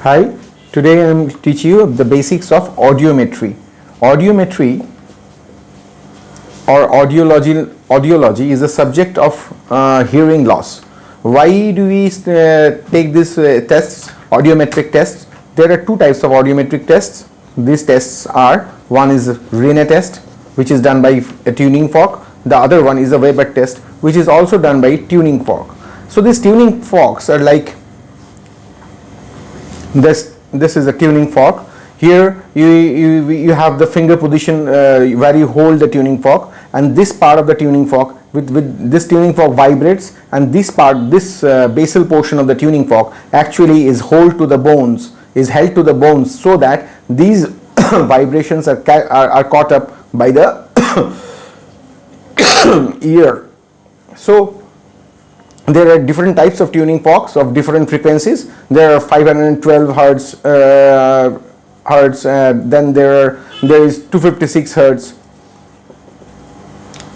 Hi, today I am teaching you the basics of audiometry. Audiometry or audiology is the subject of hearing loss. Why do we take this tests, audiometric tests? There are two types of audiometric tests. These tests are, one is Rinne test, which is done by a tuning fork. The other one is a Weber test, which is also done by tuning fork. So these tuning forks are like this is a tuning fork. Here you have the finger position where you hold the tuning fork, and this part of the tuning fork with this tuning fork vibrates, and this basal portion of the tuning fork actually is held to the bones, so that these vibrations are caught up by the ear. So there are different types of tuning forks of different frequencies. There are 512 hertz, then there is 256 hertz,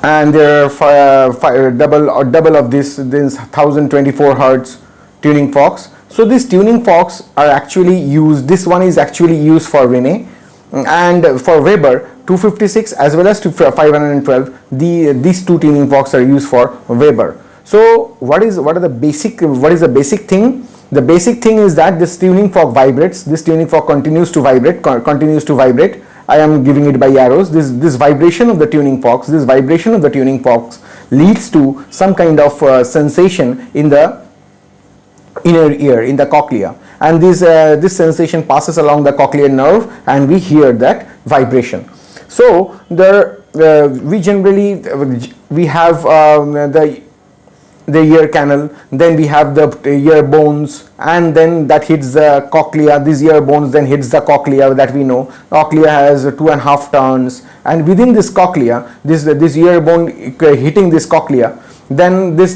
and there are double of this 1024 hertz tuning forks. So these tuning forks are actually used. This one is actually used for Rinne, and for Weber 256 as well as 512. These two tuning forks are used for Weber. So what is the basic thing? The basic thing is that this tuning fork vibrates. This tuning fork continues to vibrate. I am giving it by arrows. This vibration of the tuning forks, leads to some kind of sensation in the inner ear, in the cochlea, and this sensation passes along the cochlear nerve, and we hear that vibration. So we have the ear canal, then we have the ear bones, and then that hits the cochlea. These ear bones then hits the cochlea, that we know. Cochlea has 2.5 turns, and within this cochlea, this ear bone hitting this cochlea, then this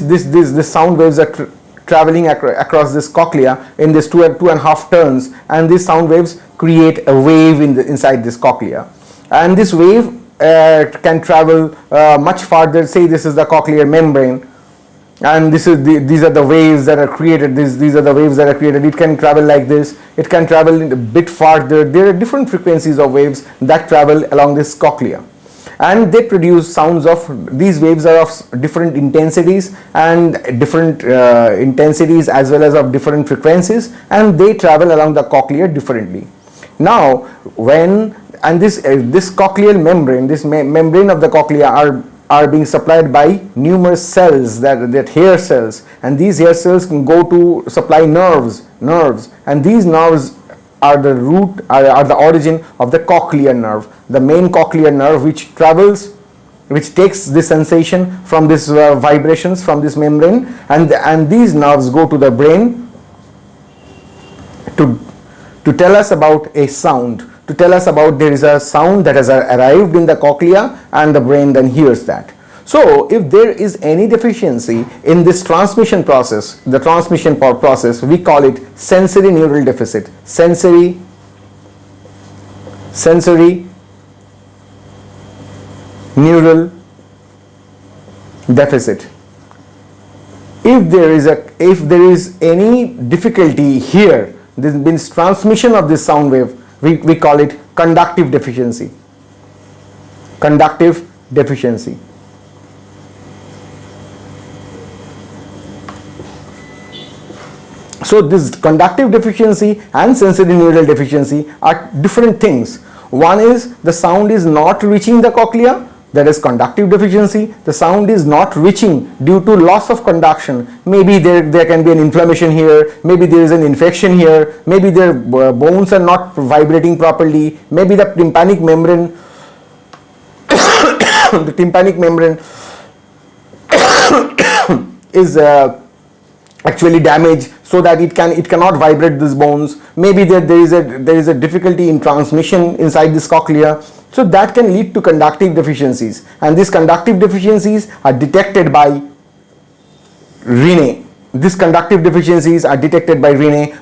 sound waves are traveling across this cochlea in this 2.5 turns, and these sound waves create a wave inside this cochlea, and this wave can travel much farther. Say this is the cochlear membrane, and these are the waves that are created. These are the waves that are created. It can travel like this. It can travel a bit farther. There are different frequencies of waves that travel along this cochlea, and they produce sounds of. These waves are of different intensities and as well as of different frequencies, and they travel along the cochlea differently. Now, this cochlear membrane, this membrane of the cochlea are being supplied by numerous cells, that hair cells, and these hair cells can go to supply nerves, and these nerves are the origin of the cochlear nerve, the main cochlear nerve, which takes this sensation from this vibrations from this membrane, and these nerves go to the brain to tell us about a sound, to tell us about there is a sound that has arrived in the cochlea, and the brain then hears that. So if there is any deficiency in this transmission process, we call it sensory neural deficit. Sensory neural deficit. If there is any difficulty here, this means transmission of this sound wave, we call it conductive deficiency. So this conductive deficiency and sensory neural deficiency are different things. One is the sound is not reaching the cochlea, that is conductive deficiency. The sound is not reaching due to loss of conduction. Maybe there can be an inflammation here, maybe there is an infection here, maybe their bones are not vibrating properly, maybe the tympanic membrane is actually damaged, so that it cannot vibrate these bones. Maybe there is a difficulty in transmission inside this cochlea. So that can lead to conductive deficiencies, and these conductive deficiencies are detected by Rinne.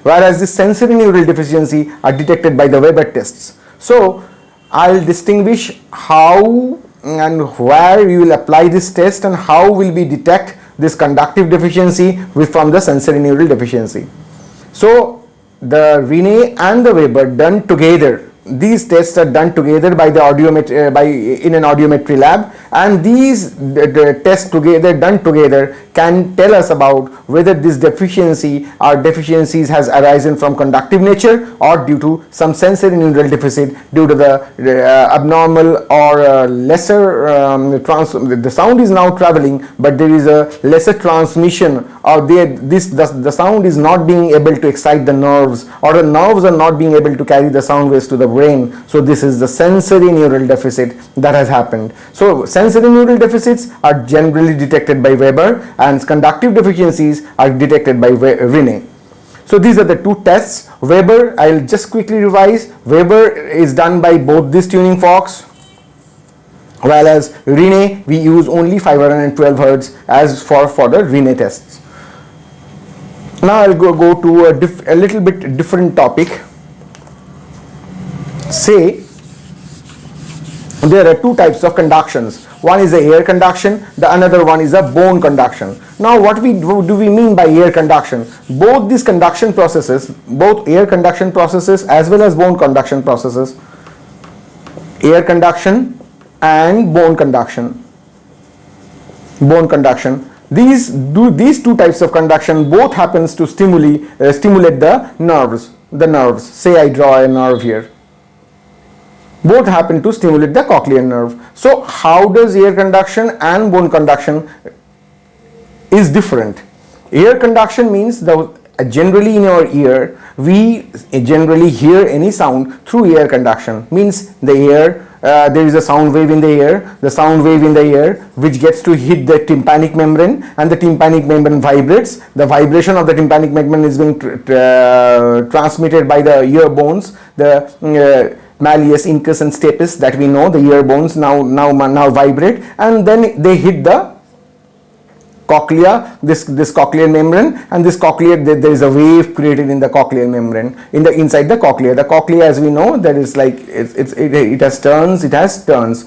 Whereas the sensory neural deficiency are detected by the Weber tests. So I'll distinguish how and where you will apply this test, and how will we detect this conductive deficiency from the sensory neural deficiency. So the Rinne and the Weber done together. These tests are done together by the in an audiometry lab, and these tests together done together can tell us about whether this deficiency or deficiencies has arisen from conductive nature or due to some sensory neural deficit due to the abnormal or lesser the sound is now traveling, but there is a lesser transmission, or the sound is not being able to excite the nerves, or the nerves are not being able to carry the sound waves to the brain. So this is the sensory neural deficit that has happened. So sensory neural deficits are generally detected by Weber, and conductive deficiencies are detected by Rinne. So these are the two tests. Weber, I'll just quickly revise. Weber is done by both these tuning forks, while as Rinne we use only 512 Hz as for the Rinne tests. Now I'll go to a little bit different topic. Say there are two types of conductions. One is the air conduction, the another one is a bone conduction. Now what do we mean by air conduction? Both these conduction processes, both air conduction processes as well as bone conduction processes, air conduction and bone conduction, these two types of conduction both happens to stimulate the nerves. Say I draw a nerve here. Both happen to stimulate the cochlear nerve. So how does air conduction and bone conduction is different? Air conduction means generally in our ear we generally hear any sound through air conduction. Means the air, there is a sound wave in the air, which gets to hit the tympanic membrane, and the tympanic membrane vibrates. The vibration of the tympanic membrane is being transmitted by the ear bones, the malleus, incus and stapes that we know, the ear bones now vibrate, and then they hit the cochlea, this cochlear membrane, and this cochlear, there is a wave created in the cochlear membrane inside the cochlea. The cochlea, as we know, that is like it has turns.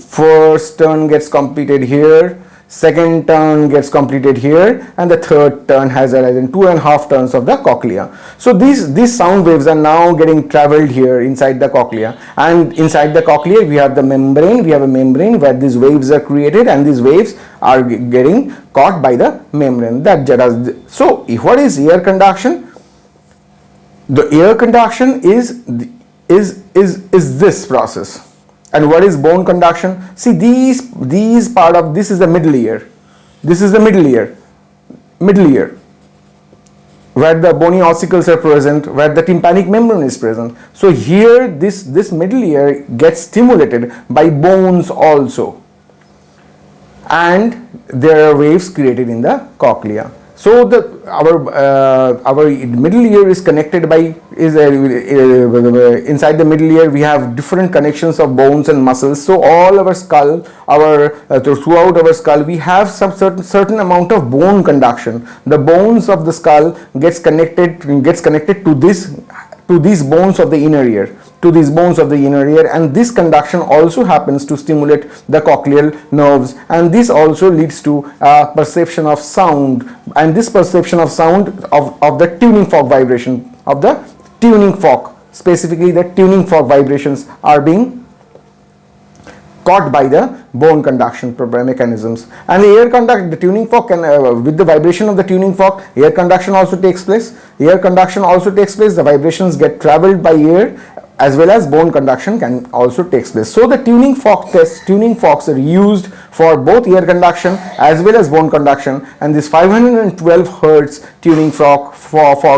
First turn gets completed here, second turn gets completed here, and the third turn has arisen, 2.5 turns of the cochlea. So these sound waves are now getting traveled here inside the cochlea, and inside the cochlea we have a membrane where these waves are created, and these waves are getting caught by the membrane. So what is air conduction? The air conduction is this process. And what is bone conduction? See, this is the middle ear. This is the middle ear, where the bony ossicles are present, where the tympanic membrane is present. So here this middle ear gets stimulated by bones also, and there are waves created in the cochlea. So our middle ear is connected by inside the middle ear we have different connections of bones and muscles. So all our skull, throughout our skull we have some certain amount of bone conduction. The bones of the skull gets connected to these bones of the inner ear. And this conduction also happens to stimulate the cochlear nerves, and this also leads to perception of sound, and this perception of sound of the tuning fork vibration, of the tuning fork, specifically the tuning fork vibrations are being caught by the bone conduction mechanisms. And the tuning fork with the vibration of the tuning fork, air conduction also takes place. The vibrations get traveled by air, as well as bone conduction can also take place. So the tuning forks are used for both air conduction as well as bone conduction, and this 512 Hz tuning fork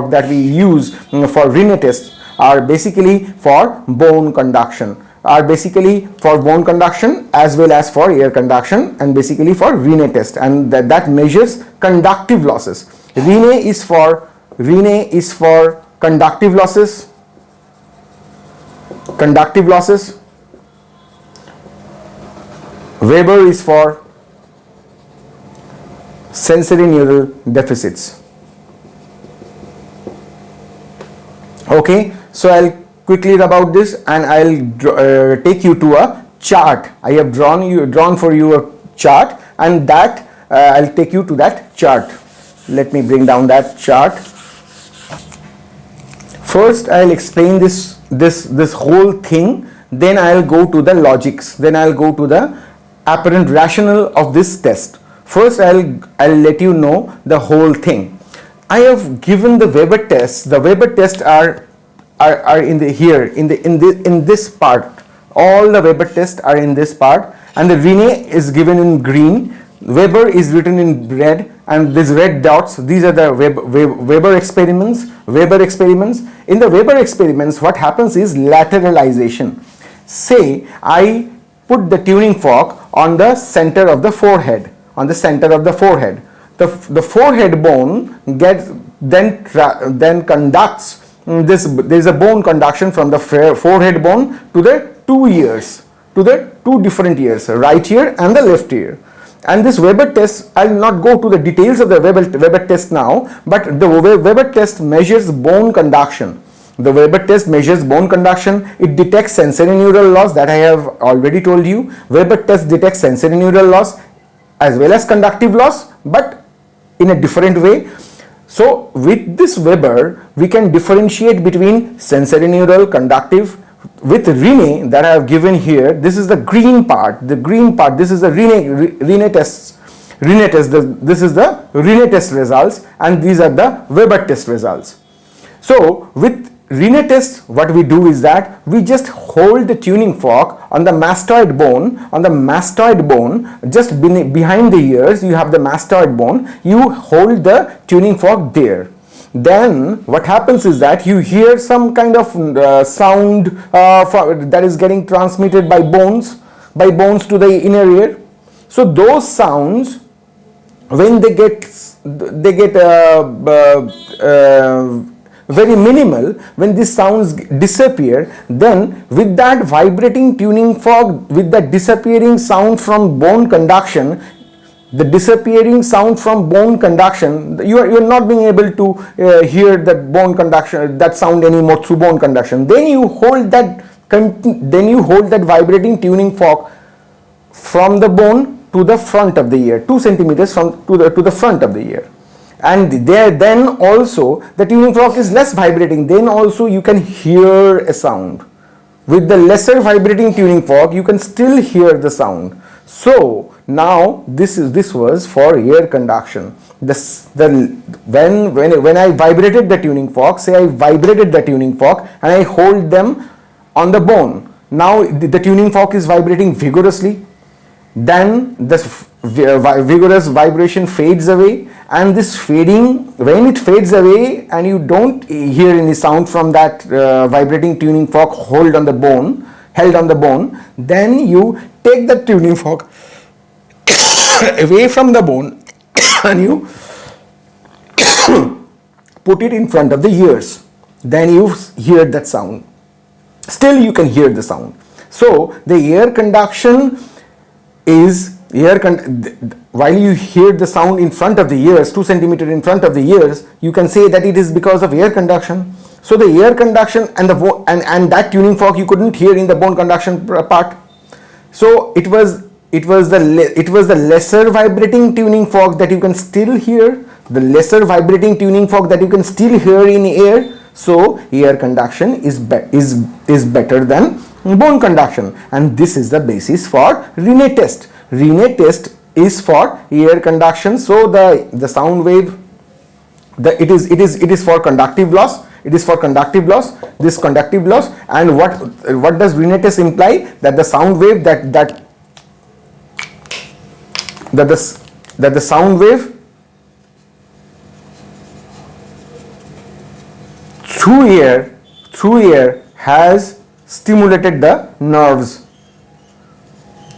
that we use for Rinne test are basically for bone conduction, as well as for air conduction, and basically for Rinne test, and that measures conductive losses. Rinne is for conductive losses. Weber is for sensory neural deficits. Okay, so I'll quickly read about this, and I'll take you to a chart. I have drawn for you a chart, and that I'll take you to that chart. Let me bring down that chart. First I'll explain this whole thing, then I'll go to the logics, then I'll go to the apparent rationale of this test. First I'll let you know the whole thing. I have given the Weber tests. The Weber tests are in the here in this part. All the Weber tests are in this part, and the Rinne is given in green, Weber is written in red, and these red dots, these are the Weber experiments. In the Weber experiments, what happens is lateralization. Say I put the tuning fork on the center of the forehead, the forehead bone gets then conducts this. There is a bone conduction from the forehead bone to the two ears, to the two different ears, right ear and the left ear. And this Weber test, I will not go to the details of the Weber test now, but the Weber test measures bone conduction. The Weber test measures bone conduction. It detects sensorineural loss, that I have already told you. Weber test detects sensorineural loss as well as conductive loss, but in a different way. So with this Weber, we can differentiate between sensorineural, conductive. With Rinne that I have given here, this is the green part. This is the Rinne test. This is the Rinne test results, and these are the Weber test results. So with Rinne test, what we do is that we just hold the tuning fork on the mastoid bone. Just behind the ears, you have the mastoid bone. You hold the tuning fork there. Then what happens is that you hear some kind of sound that is getting transmitted by bones to the inner ear. So those sounds, when they get very minimal, when these sounds disappear, then with that vibrating tuning fork, with that disappearing sound from bone conduction, you are not being able to hear that bone conduction, that sound anymore through bone conduction. Then you hold that vibrating tuning fork from the bone to the front of the ear, 2 centimeters to the front of the ear. And then also the tuning fork is less vibrating. Then also you can hear a sound. With the lesser vibrating tuning fork, you can still hear the sound. So now this was for ear conduction. When I vibrated the tuning fork, say I vibrated the tuning fork and I hold them on the bone. Now the tuning fork is vibrating vigorously. Then this vigorous vibration fades away, and this fading, when it fades away and you don't hear any sound from that vibrating tuning fork held on the bone, then you take the tuning fork away from the bone and you put it in front of the ears. Then you hear that sound. Still you can hear the sound. So the ear conduction is while you hear the sound in front of the ears, 2 centimeters in front of the ears, you can say that it is because of ear conduction. So the ear conduction and that tuning fork you couldn't hear in the bone conduction part. So it was the lesser vibrating tuning fork that you can still hear, in air. So ear conduction is better than bone conduction, and this is the basis for Rinne test. Rinne test is for ear conduction. So the sound wave, it is for conductive loss. This conductive loss, and what does Rinne test imply? That the sound wave that the sound wave through ear has stimulated the nerves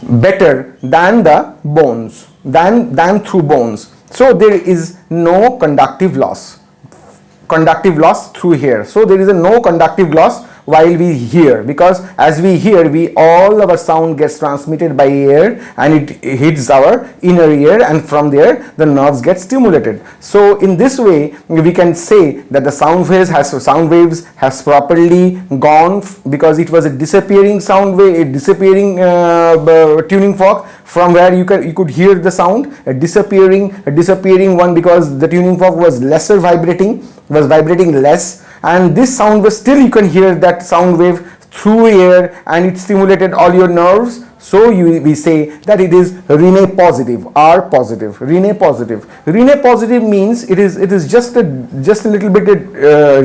better than the bones, than through bones. So there is no conductive loss through here. So there is no conductive loss while we hear, because as we hear, all our sound gets transmitted by air and it hits our inner ear, and from there the nerves get stimulated. So in this way we can say that the sound waves has properly gone, because it was a disappearing sound wave, a disappearing tuning fork from where you could hear the sound, a disappearing one, because the tuning fork was lesser vibrating. was vibrating less, and this sound wave, still you can hear that sound wave through air, and it stimulated all your nerves. So we say that it is Rinne positive, R positive, Rinne positive. Rinne positive means it is just a little bit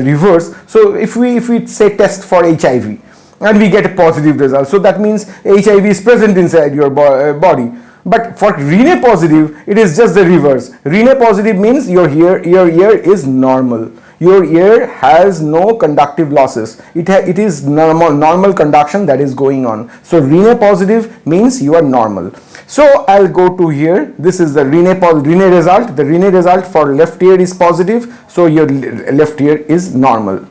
reverse. So if we say test for HIV and we get a positive result, so that means HIV is present inside your body. But for Rinne positive, it is just the reverse. Rinne positive means your ear is normal. Your ear has no conductive losses. It is normal conduction that is going on. So Rinne positive means you are normal. So I'll go to here. This is the Rinne result. The Rinne result for left ear is positive. So your left ear is normal.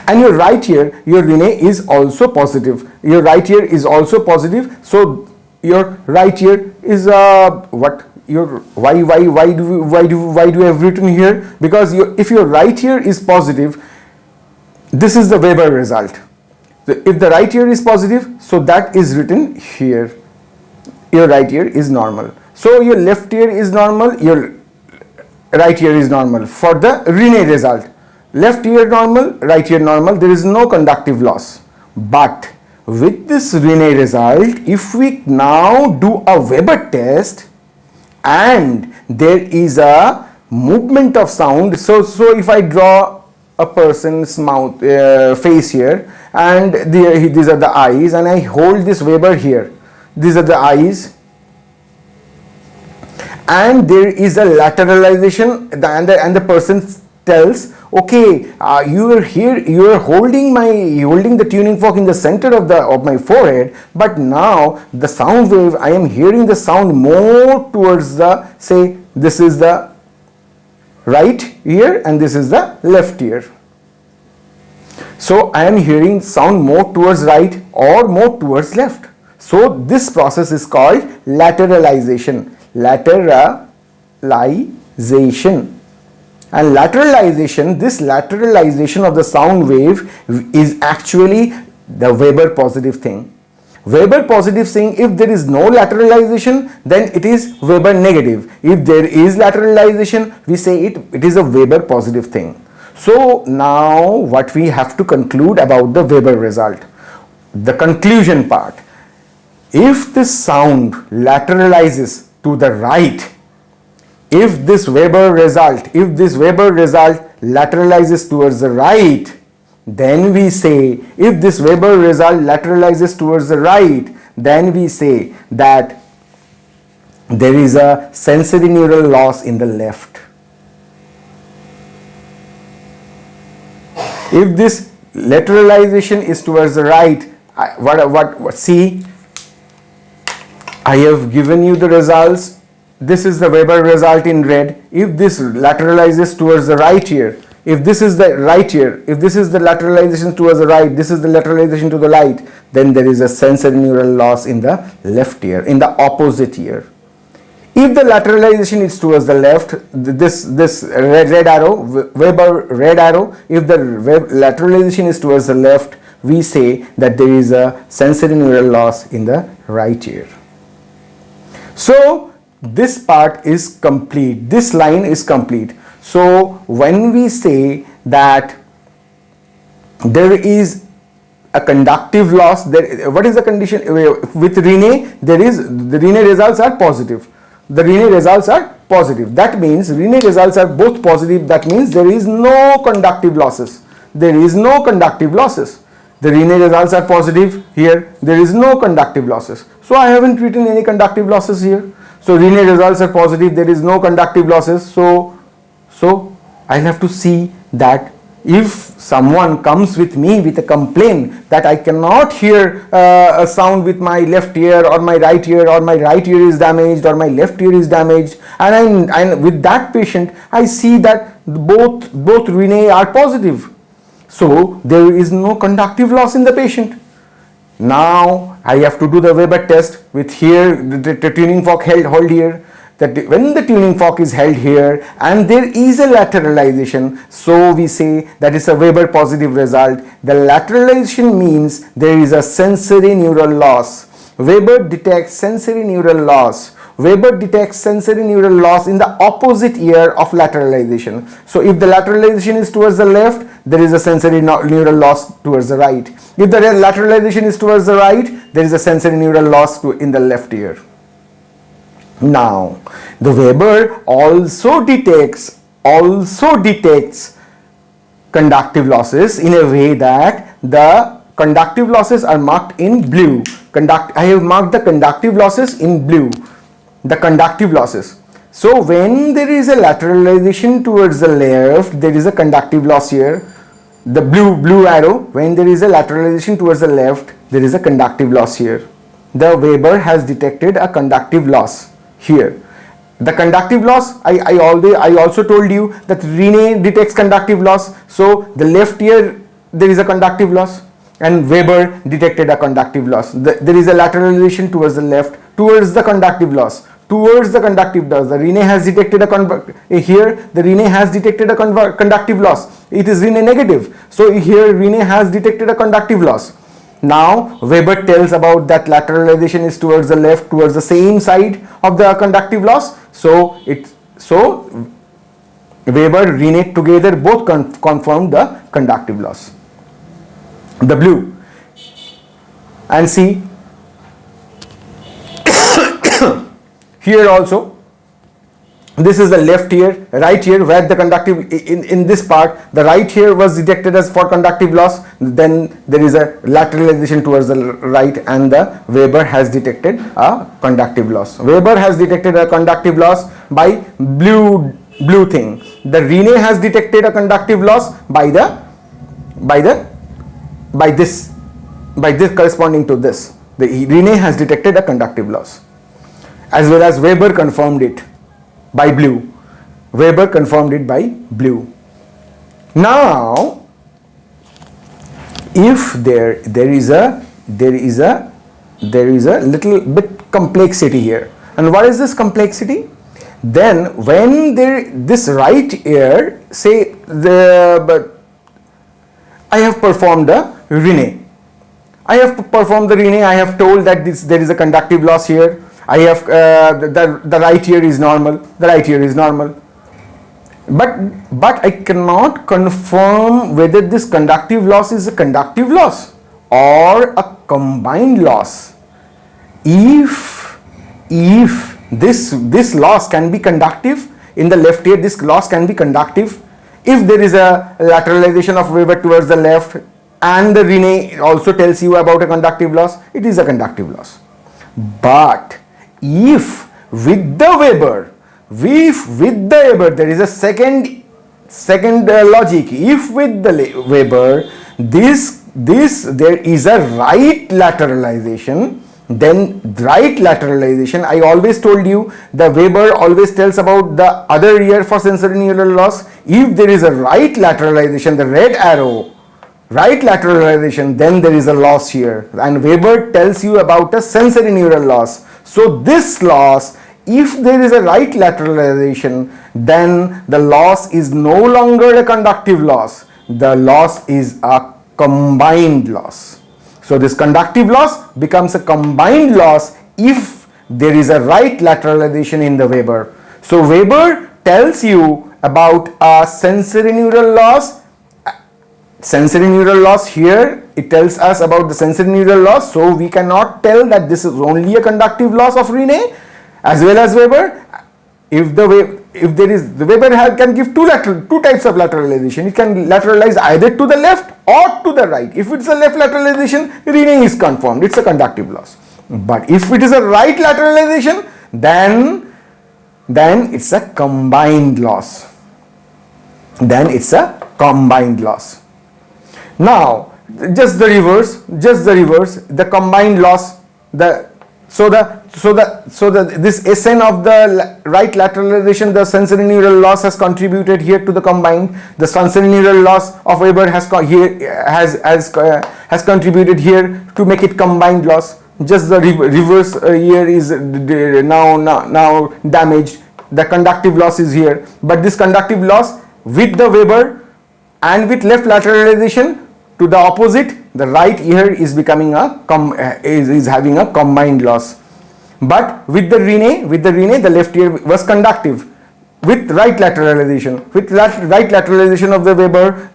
And your right ear, your Rinne is also positive. Your right ear is also positive. So your right ear is what? Why do I have written here? Because if your right ear is positive, this is the Weber result. If the right ear is positive, so that is written here. Your right ear is normal. So your left ear is normal, your right ear is normal. For the Rinne result, left ear normal, right ear normal, there is no conductive loss. But with this Rinne result, if we now do a Weber test, and there is a movement of sound, so if I draw a person's mouth face here, and these are the eyes, and I hold this Weber here, these are the eyes, and there is a lateralization, and the person tells, okay, you are here, you are holding the tuning fork in the center of my forehead, but now the sound wave, I am hearing the sound more towards the, say this is the right ear and this is the left ear. So I am hearing sound more towards right or more towards left. So this process is called lateralization. And this lateralization of the sound wave is actually the Weber positive thing. Weber positive thing, if there is no lateralization, then it is Weber negative. If there is lateralization, we say it is a Weber positive thing. So now what we have to conclude about the Weber result, the conclusion part. If this sound lateralizes to the right, if this Weber result lateralizes towards the right, then we say, if this Weber result lateralizes towards the right, then we say that there is a sensory neural loss in the left. If this lateralization is towards the right, see, I have given you the results. This is the Weber result in red. If this lateralizes towards the right ear, if this is the right ear, if this is the lateralization towards the right, this is the lateralization to the right, then there is a sensory neural loss in the left ear, in the opposite ear. If the lateralization is towards the left, this red arrow, Weber red arrow, if the lateralization is towards the left, we say that there is a sensory neural loss in the right ear. So this part is complete, this line is complete. So when we say that there is a conductive loss, what is the condition with Rinne? The Rinne results are positive. The Rinne results are positive. That means Rinne results are both positive. That means there is no conductive losses. There is no conductive losses. The Rinne results are positive here. There is no conductive losses. So I haven't written any conductive losses here. So Rinne results are positive, there is no conductive losses. So I'll have to see that if someone comes with me with a complaint that I cannot hear a sound with my left ear or my right ear, or my right ear is damaged or my left ear is damaged, and with that patient I see that both Rinne are positive. So there is no conductive loss in the patient. Now I have to do the Weber test with here the tuning fork held here. That when the tuning fork is held here and there is a lateralization, so we say that is a Weber positive result. The lateralization means there is a sensory neural loss. Weber detects sensory neural loss. Weber detects sensory neural loss in the opposite ear of lateralization. So if the lateralization is towards the left, there is a sensory neural loss towards the right. If the lateralization is towards the right, there is a sensory neural loss in the left ear. Now, the Weber also detects conductive losses in a way that the conductive losses are marked in blue. I have marked the conductive losses in blue. The conductive losses. So when there is a lateralization towards the left, there is a conductive loss here. The blue arrow, when there is a lateralization towards the left, there is a conductive loss here. The Weber has detected a conductive loss here. The conductive loss, I also told you that Rinne detects conductive loss. So the left ear, there is a conductive loss, and Weber detected a conductive loss. There is a lateralization towards the left, towards the conductive loss. The Rinne has detected a conductive loss. It is Rinne negative. So here Rinne has detected a conductive loss. Now Weber tells about that lateralization is towards the left, towards the same side of the conductive loss. So Weber, Rinne together both confirm the conductive loss. The blue, and see here also, this is the left ear, right ear, where the conductive, in this part, the right ear was detected as for conductive loss. Then there is a lateralization towards the right, and the Weber has detected a conductive loss. Weber has detected a conductive loss by blue thing. The Rinne has detected a conductive loss by this corresponding to this. The Rinne has detected a conductive loss, as well as Weber confirmed it by blue. Weber confirmed it by blue. Now, if there is a little bit complexity here, and what is this complexity? Then when this right ear, say I have performed the Rinne. I have told that there is a conductive loss here. I have the right ear is normal. But I cannot confirm whether this conductive loss is a conductive loss or a combined loss. If this loss can be conductive in the left ear, this loss can be conductive. If there is a lateralization of Weber towards the left, and the Rinne also tells you about a conductive loss, it is a conductive loss. But if with the Weber there is a second logic. If with the Weber there is a right lateralization, then right lateralization, I always told you the Weber always tells about the other ear for sensory neural loss. If there is a right lateralization, the red arrow, right lateralization, then there is a loss here, and Weber tells you about a sensory neural loss. So this loss, if there is a right lateralization, then the loss is no longer a conductive loss. The loss is a combined loss. So this conductive loss becomes a combined loss if there is a right lateralization in the Weber. So Weber tells you about a sensory neural loss. Here, it tells us about the sensory neural loss, so we cannot tell that this is only a conductive loss of Rinne as well as Weber. If the Weber can give two types of lateralization. It can lateralize either to the left or to the right. If it's a left lateralization, Rinne is confirmed, it's a conductive loss. But if it is a right lateralization, then it's a combined loss. Now, just the reverse, the combined loss, this SN of the right lateralization, the sensory neural loss has contributed here to the combined. The sensory neural loss of Weber has contributed here to make it combined loss. Just the reverse here is now damaged. The conductive loss is here, but this conductive loss with the Weber and with left lateralization to the opposite, the right ear is becoming having a combined loss. But with the Rinne, the left ear was conductive. With right lateralization, right lateralization of the Weber,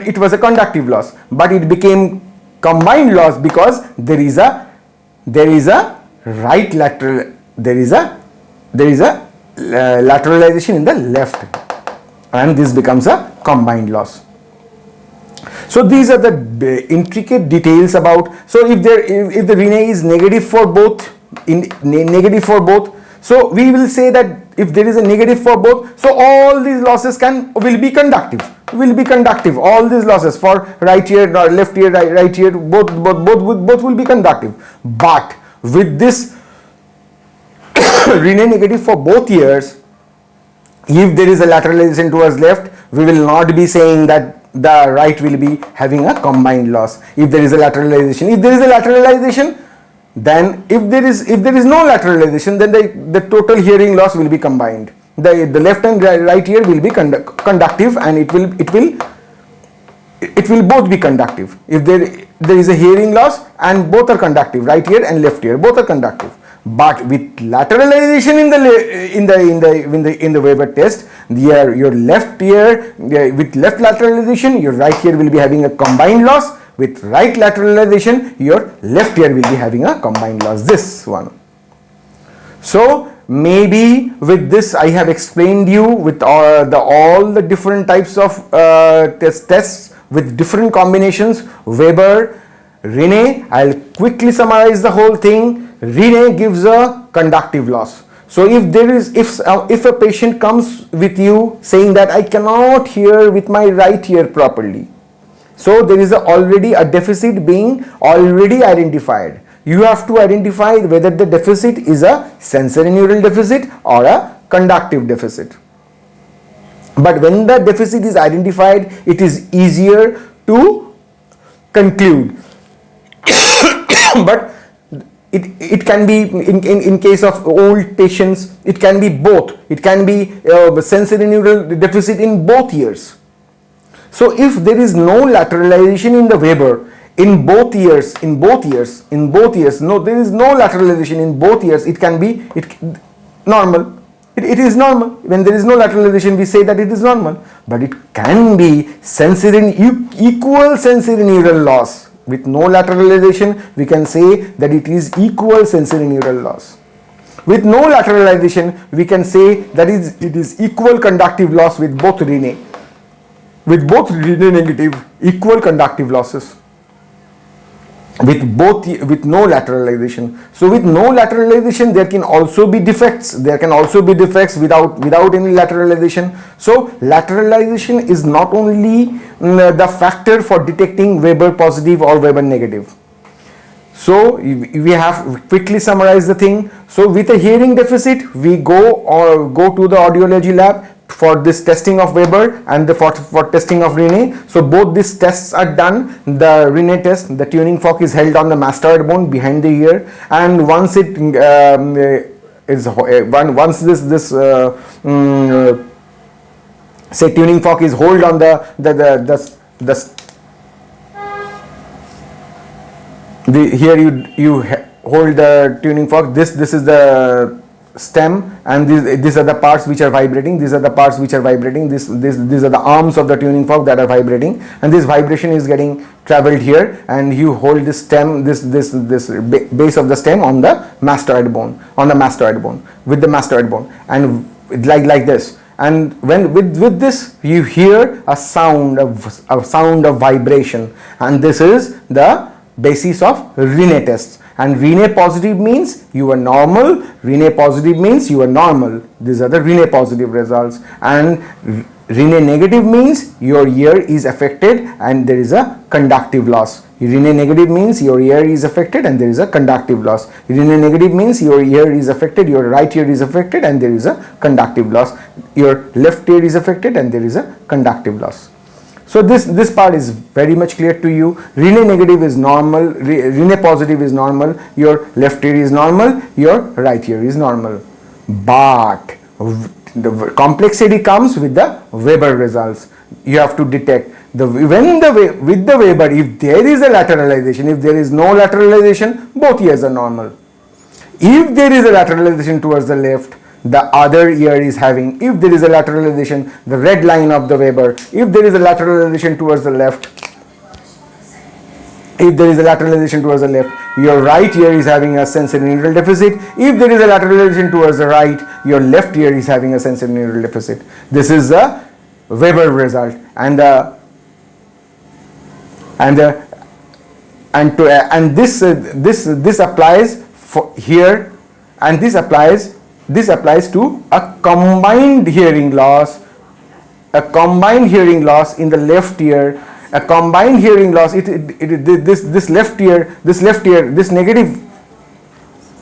it was a conductive loss, but it became combined loss because there is a right lateral, there is a lateralization in the left, and this becomes a combined loss. So these are the intricate details about. So if the Rinne is negative for both, so we will say that if there is a negative for both, so all these losses will be conductive. All these losses for right ear or left ear, right ear, both will be conductive. But with this Rinne negative for both ears, if there is a lateralization towards left, we will not be saying that the right will be having a combined loss. If there is a lateralization, then if there is no lateralization, then the total hearing loss will be combined. The left and right ear will be conductive, and it will both be conductive. If there is a hearing loss and both are conductive, right ear and left ear both are conductive. But with lateralization in the Weber test, your left ear, with left lateralization, your right ear will be having a combined loss. With right lateralization, your left ear will be having a combined loss, this one. So maybe with this I have explained you with all the different types of tests with different combinations, Weber, Rinne. I'll quickly summarize the whole thing. Rinne gives a conductive loss. So if a patient comes with you saying that I cannot hear with my right ear properly, so there is already a deficit being already identified. You have to identify whether the deficit is a sensorineural deficit or a conductive deficit. But when the deficit is identified, it is easier to conclude. But it can be in case of old patients, it can be both. It can be sensorineural deficit in both ears. So if there is no lateralization in the Weber in both ears, no, there is no lateralization in both ears, it can be normal. It is normal. When there is no lateralization, we say that it is normal. But it can be equal sensorineural loss. With no lateralization, we can say that it is equal sensorineural loss. With no lateralization, we can say that it is equal conductive loss with both Rinne. With both Rinne negative, equal conductive losses. With no lateralization. So with no lateralization, there can also be defects. There can also be defects without any lateralization. So lateralization is not only the factor for detecting Weber positive or Weber negative. So we have quickly summarized the thing. So with a hearing deficit, we go to the audiology lab for this testing of Weber and for testing of Rinne. So both these tests are done. The Rinne test, the tuning fork is held on the mastoid bone behind the ear, and once this say tuning fork is held on here you hold the tuning fork. This is the stem, and these are the parts which are vibrating. These are the parts which are vibrating. These are the arms of the tuning fork that are vibrating, and this vibration is getting traveled here, and you hold this stem, this base of the stem on the mastoid bone, with the mastoid bone, and like this. And when with this you hear a sound of vibration, and this is the basis of Rinne tests. And Rinne positive means you are normal. Rinne positive means you are normal. These are the Rinne positive results. And Rinne negative means your ear is affected and there is a conductive loss. Rinne negative means your ear is affected and there is a conductive loss. Rinne negative means your ear is affected, your right ear is affected and there is a conductive loss. Your left ear is affected and there is a conductive loss. So this part is very much clear to you. Rinne negative is normal, Rinne positive is normal, your left ear is normal, your right ear is normal. But the complexity comes with the Weber results. You have to detect with the Weber, if there is a lateralization, if there is no lateralization, both ears are normal. If there is a lateralization towards the left, the other ear is having, if there is a lateralization, the red line of the Weber, if there is a lateralization towards the left, if there is a lateralization towards the left, your right ear is having a sensorineural deficit. If there is a lateralization towards the right, your left ear is having a sensorineural deficit. This is the Weber result, and this applies for here, and this applies to a combined hearing loss, in the left ear. A combined hearing loss, this negative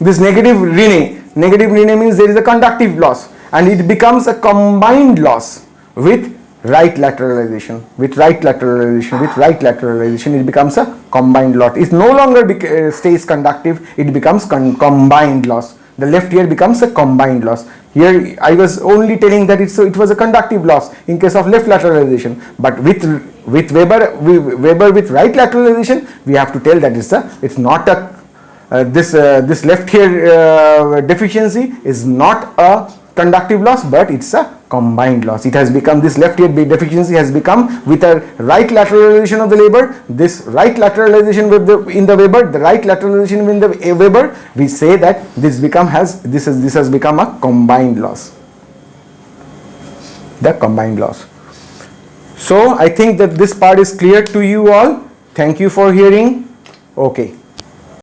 Rinne means there is a conductive loss, and it becomes a combined loss with right lateralization, it becomes a combined loss. It no longer stays conductive, it becomes combined loss. The left ear becomes a combined loss. Here I was only telling that it was a conductive loss in case of left lateralization, but with Weber with right lateralization, we have to tell that it's not a this left ear deficiency is not a conductive loss, but it's a combined loss. It has become, this left ear deficiency has become with a right lateralization of the Weber, this right lateralization in the Weber, the right lateralization in the Weber, we say that this has become a combined loss. The combined loss. So I think that this part is clear to you all. Thank you for hearing. Okay.